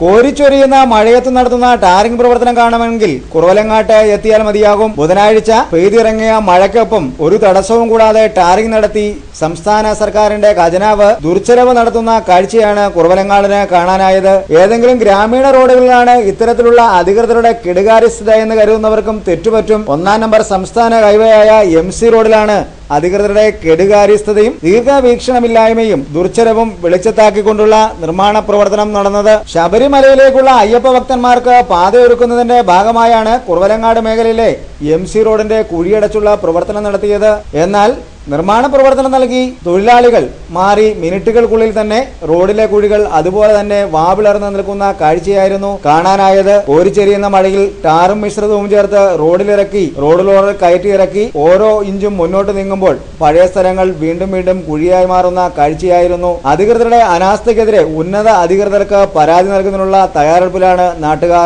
കോരിച്ചൊരിയുന്ന മഴയത്ത് നടത്തുന്ന ടാറിംഗ് പ്രവർത്തനം കാണുമെങ്കിൽ കുറവലങ്ങാട്ട് എത്തിയാൽ മതിയാകും. ബുധനാഴ്ച പെയ്തിറങ്ങിയ മഴയ്ക്കൊപ്പം ഒരു തടസ്സവും കൂടാതെ ടാറിംഗ് നടത്തി സംസ്ഥാന സർക്കാരിന്റെ ഖജനാവ് ദുർച്ചെലവ് നടത്തുന്ന കാഴ്ചയാണ് കുറവലങ്ങാടിന് കാണാനായത്. ഏതെങ്കിലും ഗ്രാമീണ റോഡുകളിലാണ് ഇത്തരത്തിലുള്ള അധികൃതരുടെ കെടുകാര്യസ്ഥത എന്ന് കരുതുന്നവർക്കും തെറ്റുപറ്റും. 1-ാം നമ്പർ സംസ്ഥാന ഹൈവേയായ MC റോഡിലാണ് അധികൃതരുടെ കെടുകാര്യസ്ഥതയും ദീർഘവീക്ഷണമില്ലായ്മയും ദുർച്ചെലവും വെളിച്ചത്താക്കിക്കൊണ്ടുള്ള നിർമ്മാണ പ്രവർത്തനം നടന്നത്. ശബരിമലയിലേക്കുള്ള അയ്യപ്പ ഭക്തന്മാർക്ക് പാതയൊരുക്കുന്നതിന്റെ ഭാഗമായാണ് കുറവലങ്ങാട് മേഖലയിലെ MC റോഡിന്റെ കുഴിയടച്ചുള്ള പ്രവർത്തനം നടത്തിയത്. എന്നാൽ നിർമ്മാണ പ്രവർത്തനം നൽകി തൊഴിലാളികൾ മാറി മിനിറ്റുകൾക്കുള്ളിൽ തന്നെ റോഡിലെ കുഴികൾ അതുപോലെ തന്നെ വാവിളർന്ന് നിൽക്കുന്ന കാഴ്ചയായിരുന്നു കാണാനായത്. കോരിച്ചെരിയുന്ന മഴയിൽ ടാറും മിശ്രിതവും ചേർത്ത് റോഡിലിറക്കി റോഡിലോട് കയറ്റിയിറക്കി ഓരോ ഇഞ്ചും മുന്നോട്ട് നീങ്ങുമ്പോൾ പഴയ സ്ഥലങ്ങൾ വീണ്ടും വീണ്ടും കുഴിയായി മാറുന്ന കാഴ്ചയായിരുന്നു. അധികൃതരുടെ അനാസ്ഥയ്ക്കെതിരെ ഉന്നത അധികൃതർക്ക് പരാതി നൽകുന്നതിനുള്ള തയ്യാറെടുപ്പിലാണ് നാട്ടുകാർ.